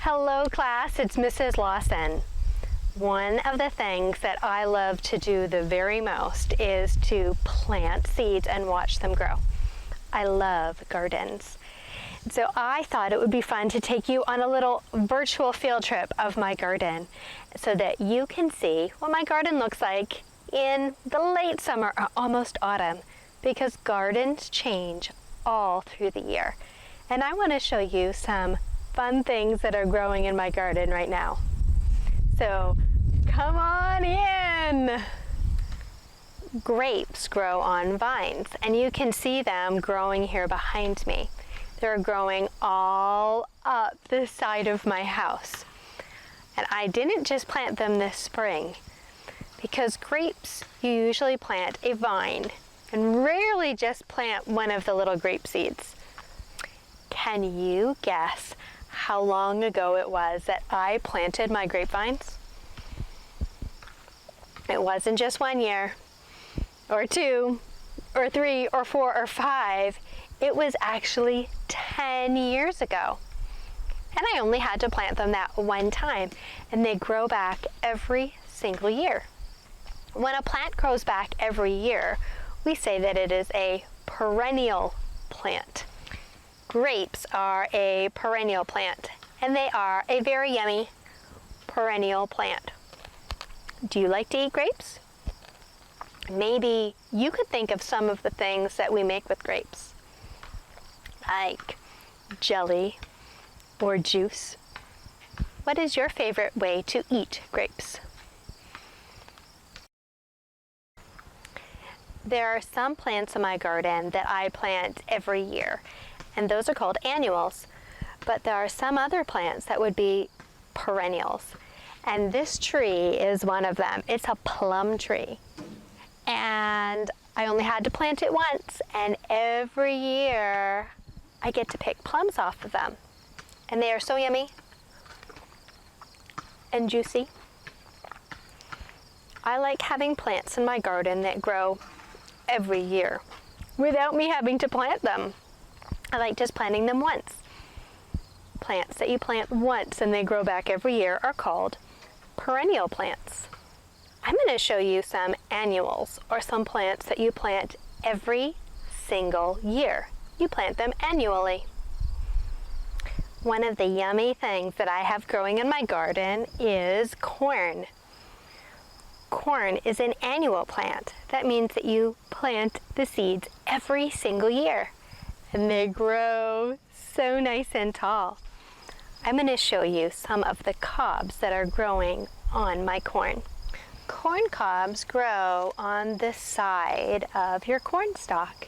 Hello class, it's Mrs. Lawson. One of the things that I love to do the very most is to plant seeds and watch them grow. I love gardens. So I thought it would be fun to take you on a little virtual field trip of my garden so that you can see what my garden looks like in the late summer or almost autumn, because gardens change all through the year. And I want to show you some fun things that are growing in my garden right now. So come on in. Grapes grow on vines, and you can see them growing here behind me. They're growing all up the side of my house. And I didn't just plant them this spring, because grapes, you usually plant a vine and rarely just plant one of the little grape seeds. Can you guess how long ago it was that I planted my grapevines? It wasn't just 1 year, or 2, or 3, or 4, or 5. It was actually 10 years ago. And I only had to plant them that one time, and they grow back every single year. When a plant grows back every year, we say that it is a perennial plant. Grapes are a perennial plant, and they are a very yummy perennial plant. Do you like to eat grapes? Maybe you could think of some of the things that we make with grapes, like jelly or juice. What is your favorite way to eat grapes? There are some plants in my garden that I plant every year, and those are called annuals. But there are some other plants that would be perennials. And this tree is one of them. It's a plum tree. And I only had to plant it once, and every year I get to pick plums off of them. And they are so yummy and juicy. I like having plants in my garden that grow every year without me having to plant them. I like just planting them once. Plants that you plant once and they grow back every year are called perennial plants. I'm going to show you some annuals, or some plants that you plant every single year. You plant them annually. One of the yummy things that I have growing in my garden is corn. Corn is an annual plant. That means that you plant the seeds every single year, and they grow so nice and tall. I'm going to show you some of the cobs that are growing on my corn. Corn cobs grow on the side of your corn stalk.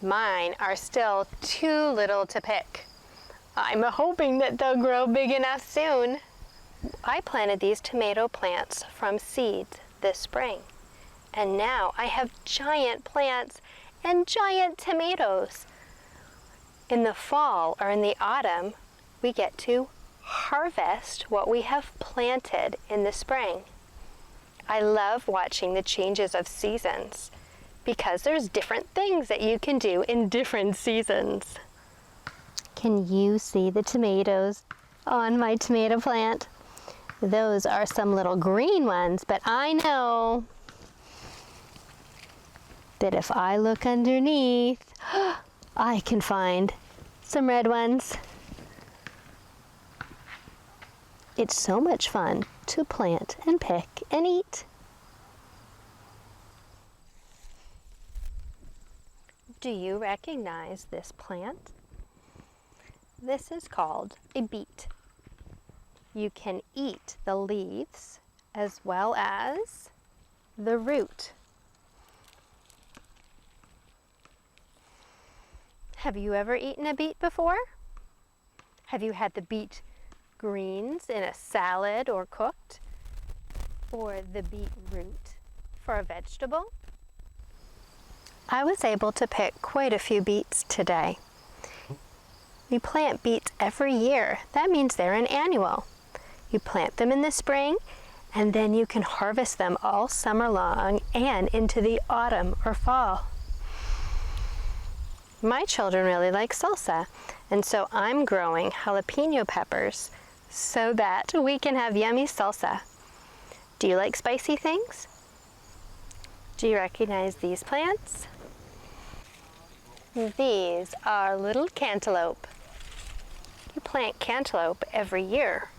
Mine are still too little to pick. I'm hoping that they'll grow big enough soon. I planted these tomato plants from seeds this spring, and now I have giant plants and giant tomatoes. In the fall or in the autumn, we get to harvest what we have planted in the spring. I love watching the changes of seasons, because there's different things that you can do in different seasons. Can you see the tomatoes on my tomato plant? Those are some little green ones, but I know that if I look underneath, I can find some red ones. It's so much fun to plant and pick and eat. Do you recognize this plant? This is called a beet. You can eat the leaves as well as the root. Have you ever eaten a beet before? Have you had the beet greens in a salad or cooked? Or the beet root for a vegetable? I was able to pick quite a few beets today. We plant beets every year. That means they're an annual. You plant them in the spring, and then you can harvest them all summer long and into the autumn or fall. My children really like salsa, and so I'm growing jalapeno peppers so that we can have yummy salsa. Do you like spicy things? Do you recognize these plants? These are little cantaloupe. You plant cantaloupe every year.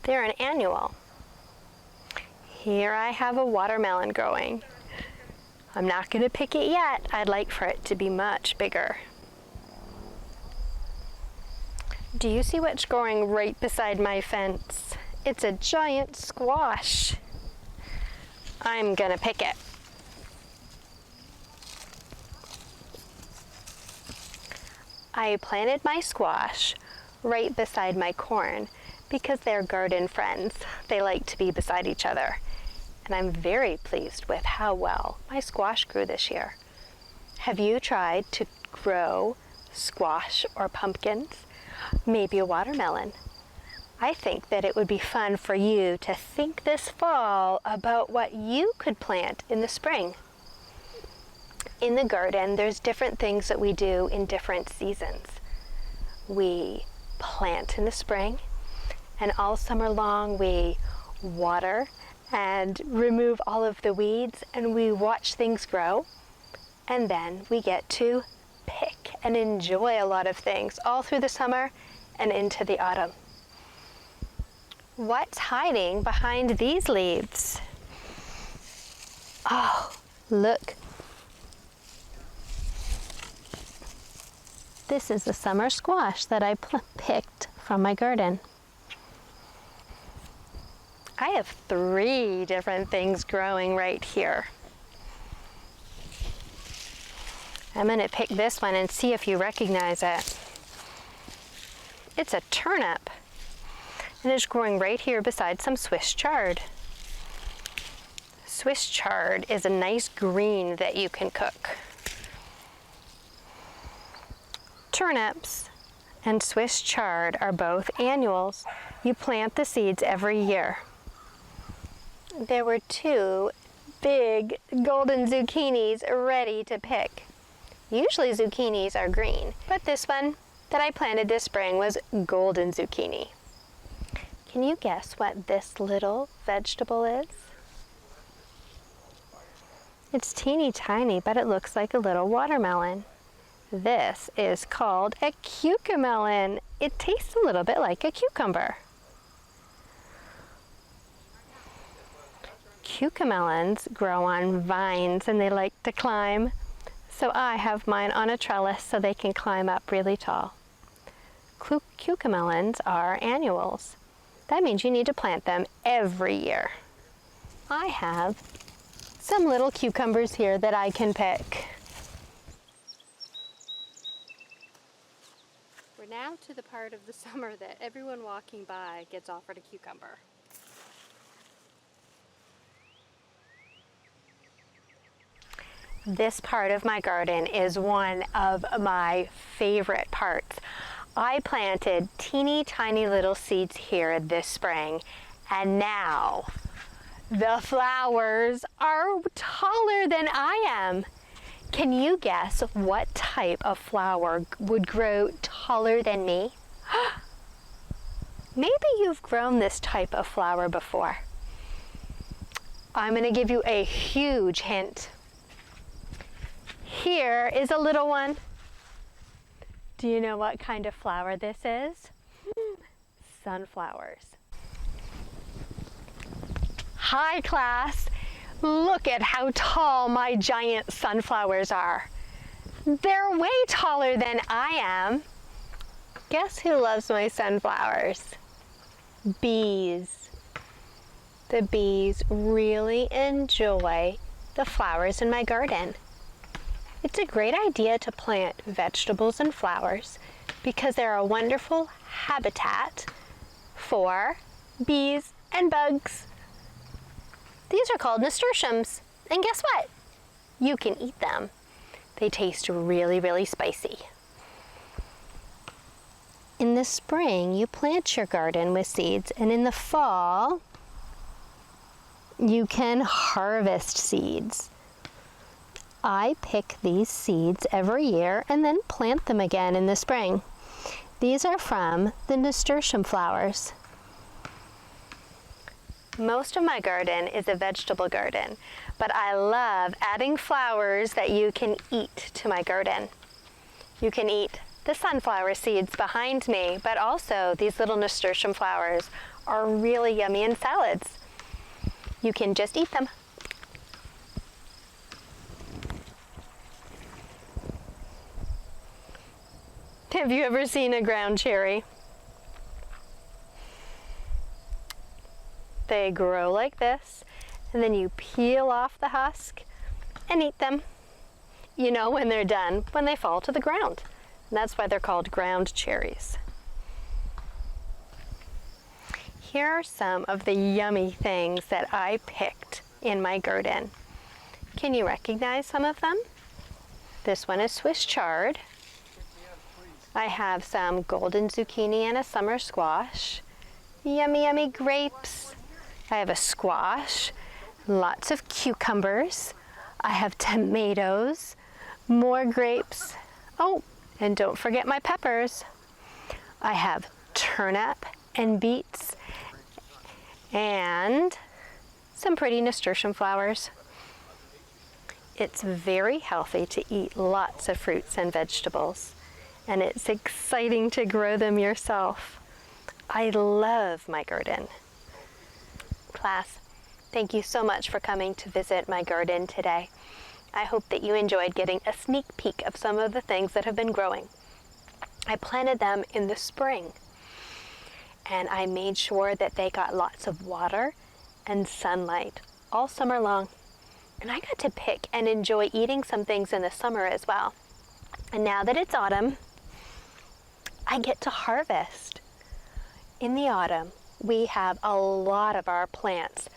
They're an annual. Here I have a watermelon growing. I'm not going to pick it yet. I'd like for it to be much bigger. Do you see what's growing right beside my fence? It's a giant squash. I'm going to pick it. I planted my squash right beside my corn because they're garden friends. They like to be beside each other. And I'm very pleased with how well my squash grew this year. Have you tried to grow squash or pumpkins? Maybe a watermelon? I think that it would be fun for you to think this fall about what you could plant in the spring. In the garden, there's different things that we do in different seasons. We plant in the spring, and all summer long we water and remove all of the weeds, and we watch things grow, and then we get to pick and enjoy a lot of things all through the summer and into the autumn. What's hiding behind these leaves? Oh, look. This is the summer squash that I picked from my garden. I have 3 different things growing right here. I'm going to pick this one and see if you recognize it. It's a turnip, and it's growing right here beside some Swiss chard. Swiss chard is a nice green that you can cook. Turnips and Swiss chard are both annuals. You plant the seeds every year. There were 2 big golden zucchinis ready to pick. Usually zucchinis are green, but this one that I planted this spring was golden zucchini. Can you guess what this little vegetable is? It's teeny tiny, but it looks like a little watermelon. This is called a cucumelon. It tastes a little bit like a cucumber. Cucumelens grow on vines and they like to climb. So I have mine on a trellis so they can climb up really tall. Cucumelens are annuals. That means you need to plant them every year. I have some little cucumbers here that I can pick. We're now to the part of the summer that everyone walking by gets offered a cucumber. This part of my garden is one of my favorite parts. I planted teeny tiny little seeds here this spring, and now the flowers are taller than I am. Can you guess what type of flower would grow taller than me? Maybe you've grown this type of flower before. I'm going to give you a huge hint. Here is a little one. Do you know what kind of flower this is? Sunflowers. Hi class, look at how tall my giant sunflowers are. They're way taller than I am. Guess who loves my sunflowers? Bees. The bees really enjoy the flowers in my garden. It's a great idea to plant vegetables and flowers because they're a wonderful habitat for bees and bugs. These are called nasturtiums, and guess what? You can eat them. They taste really, really spicy. In the spring, you plant your garden with seeds, and in the fall, you can harvest seeds. I pick these seeds every year and then plant them again in the spring. These are from the nasturtium flowers. Most of my garden is a vegetable garden, but I love adding flowers that you can eat to my garden. You can eat the sunflower seeds behind me, but also these little nasturtium flowers are really yummy in salads. You can just eat them. Have you ever seen a ground cherry? They grow like this, and then you peel off the husk and eat them. You know when they're done, when they fall to the ground. And that's why they're called ground cherries. Here are some of the yummy things that I picked in my garden. Can you recognize some of them? This one is Swiss chard. I have some golden zucchini and a summer squash. Yummy, yummy grapes. I have a squash, lots of cucumbers. I have tomatoes, more grapes. Oh, and don't forget my peppers. I have turnip and beets and some pretty nasturtium flowers. It's very healthy to eat lots of fruits and vegetables, and it's exciting to grow them yourself. I love my garden. Class, thank you so much for coming to visit my garden today. I hope that you enjoyed getting a sneak peek of some of the things that have been growing. I planted them in the spring, and I made sure that they got lots of water and sunlight all summer long. And I got to pick and enjoy eating some things in the summer as well. And now that it's autumn, I get to harvest. In the autumn, we have a lot of our plants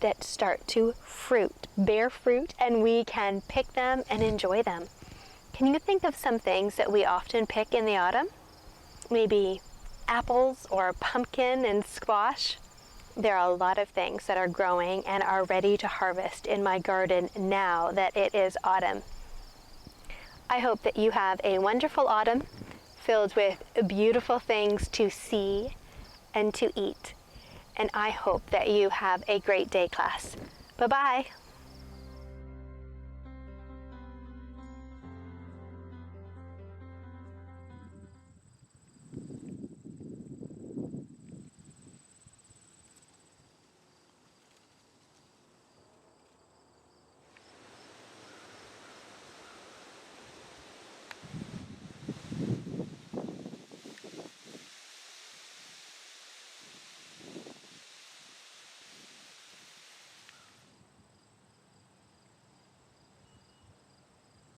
that start to bear fruit, and we can pick them and enjoy them. Can you think of some things that we often pick in the autumn? Maybe apples or pumpkin and squash. There are a lot of things that are growing and are ready to harvest in my garden now that it is autumn. I hope that you have a wonderful autumn filled with beautiful things to see and to eat. And I hope that you have a great day, class. Bye-bye.